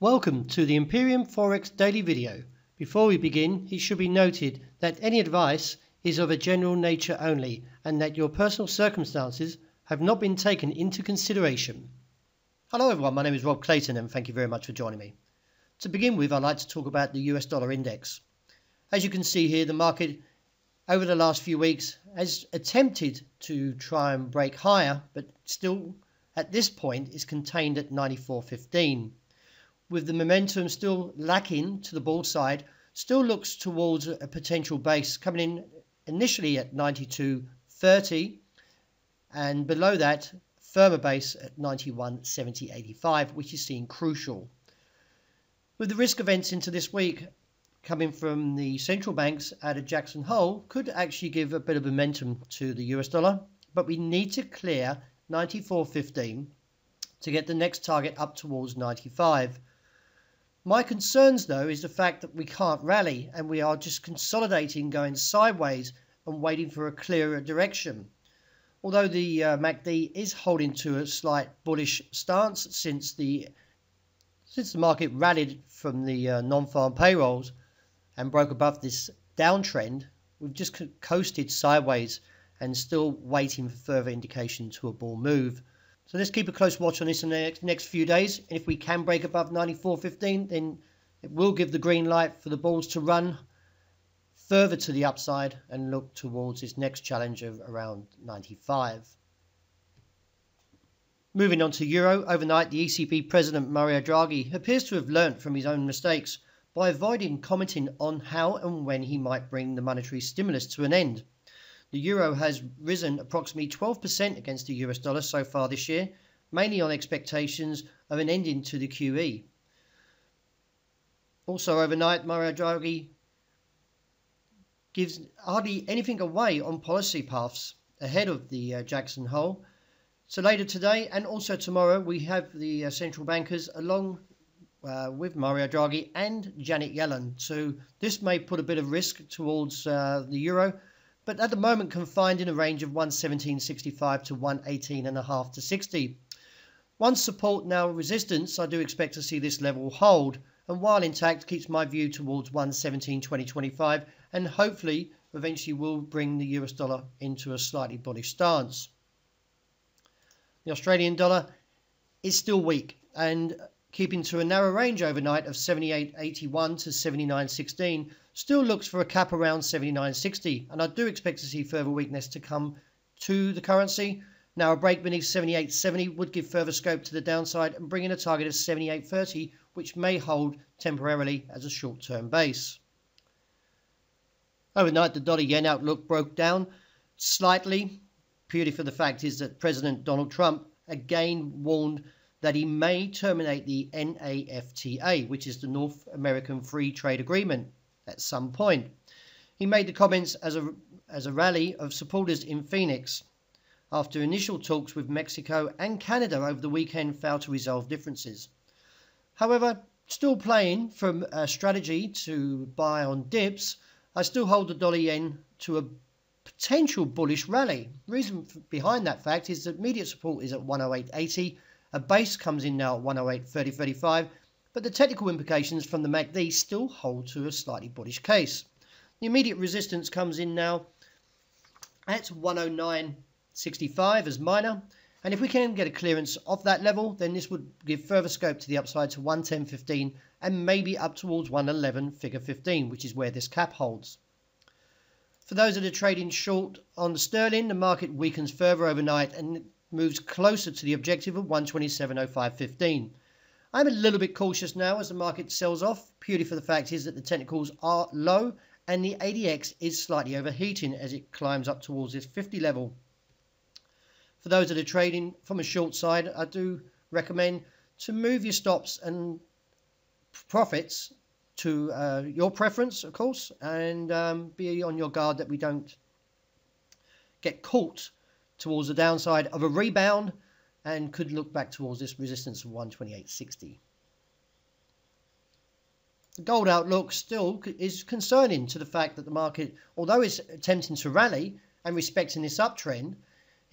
Welcome to the Imperium Forex daily video. Before we begin, it should be noted that any advice is of a general nature only and that your personal circumstances have not been taken into consideration. Hello everyone, my name is Rob Clayton and thank you very much for joining me. To begin with, I'd like to talk about the US dollar index. As you can see here, the market over the last few weeks has attempted to try and break higher, but still at this point is contained at 94.15. With the momentum still lacking to the bull side, still looks towards a potential base coming in initially at 92.30 and below that firmer base at 91.70.85, which is seen crucial. With the risk events into this week coming from the central banks out of Jackson Hole could actually give a bit of momentum to the US dollar, but we need to clear 94.15 to get the next target up towards 95. My concerns, though, is the fact that we can't rally and we are just consolidating, going sideways and waiting for a clearer direction. Although the MACD is holding to a slight bullish stance since the market rallied from the non-farm payrolls and broke above this downtrend, we've just coasted sideways and still waiting for further indication to a bull move. So let's keep a close watch on this in the next few days. And if we can break above 94.15, then it will give the green light for the bulls to run further to the upside and look towards its next challenge of around 95. Moving on to Euro, overnight the ECB President Mario Draghi appears to have learnt from his own mistakes by avoiding commenting on how and when he might bring the monetary stimulus to an end. The euro has risen approximately 12% against the US dollar so far this year, mainly on expectations of an ending to the QE. Also overnight, Mario Draghi gives hardly anything away on policy paths ahead of the Jackson Hole. So later today and also tomorrow we have the central bankers along with Mario Draghi and Janet Yellen. So this may put a bit of risk towards the euro, but at the moment confined in a range of 117.65 to 118.5 to 60. Once support, now resistance, I do expect to see this level hold, and while intact keeps my view towards 117.20.25 and hopefully eventually will bring the US dollar into a slightly bullish stance. The Australian dollar is still weak and keeping to a narrow range overnight of 78.81 to 79.16, still looks for a cap around 79.60, and I do expect to see further weakness to come to the currency. Now a break beneath 78.70 would give further scope to the downside and bring in a target of 78.30, which may hold temporarily as a short-term base. Overnight the dollar-yen outlook broke down slightly, purely for the fact is that President Donald Trump again warned that he may terminate the NAFTA, which is the North American Free Trade Agreement, at some point. He made the comments as a rally of supporters in Phoenix after initial talks with Mexico and Canada over the weekend failed to resolve differences. However, still playing from a strategy to buy on dips, I still hold the dollar-yen to a potential bullish rally. The reason behind that fact is that immediate support is at 108.80. A base comes in now at 108.30.35, but the technical implications from the MACD still hold to a slightly bullish case. The immediate resistance comes in now at 109.65 as minor, and if we can get a clearance off that level, then this would give further scope to the upside to 110.15 and maybe up towards 111 figure 15, which is where this cap holds. For those that are trading short on the sterling, the market weakens further overnight and moves closer to the objective of 127.05.15. I'm a little bit cautious now as the market sells off, purely for the fact is that the technicals are low and the ADX is slightly overheating as it climbs up towards this 50 level. For those that are trading from a short side, I do recommend to move your stops and profits to your preference, of course, and be on your guard that we don't get caught towards the downside of a rebound and could look back towards this resistance of 128.60. The gold outlook still is concerning to the fact that the market, although it's attempting to rally and respecting this uptrend,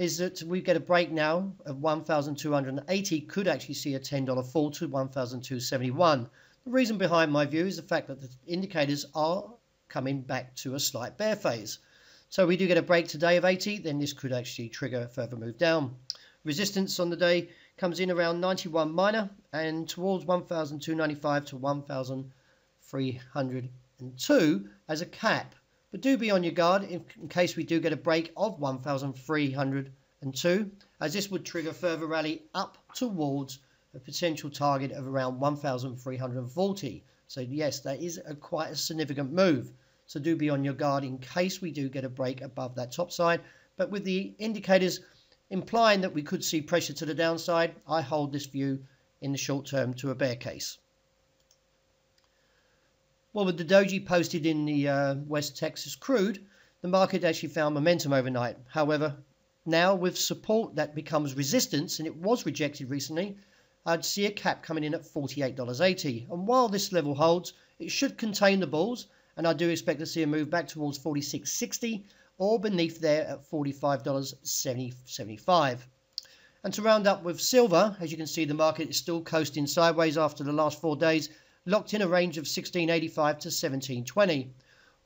is that we get a break now of 1,280, could actually see a $10 fall to 1,271. The reason behind my view is the fact that the indicators are coming back to a slight bear phase. So we do get a break today of 80, then this could actually trigger a further move down. Resistance on the day comes in around 91 minor and towards 1,295 to 1,302 as a cap. But do be on your guard in case we do get a break of 1,302, as this would trigger further rally up towards a potential target of around 1,340. So yes, that is quite a significant move. So do be on your guard in case we do get a break above that top side. But with the indicators implying that we could see pressure to the downside, I hold this view in the short term to a bear case. Well, with the doji posted in the West Texas crude, the market actually found momentum overnight. However, now with support that becomes resistance, and it was rejected recently, I'd see a cap coming in at $48.80. And while this level holds, it should contain the bulls, and I do expect to see a move back towards $46.60 or beneath there at $45.75. And to round up with silver, as you can see, the market is still coasting sideways after the last 4 days, locked in a range of 1685 to 1720.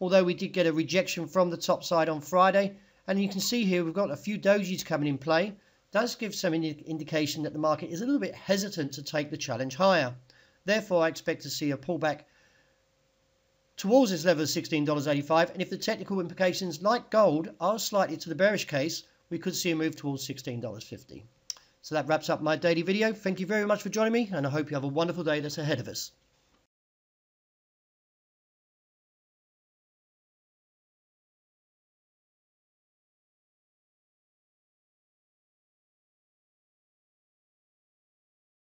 Although we did get a rejection from the top side on Friday, and you can see here we've got a few dojis coming in play, does give some indication that the market is a little bit hesitant to take the challenge higher. Therefore, I expect to see a pullback towards this level of $16.85, and if the technical implications like gold are slightly to the bearish case, we could see a move towards $16.50. So that wraps up my daily video. Thank you very much for joining me, and I hope you have a wonderful day that's ahead of us.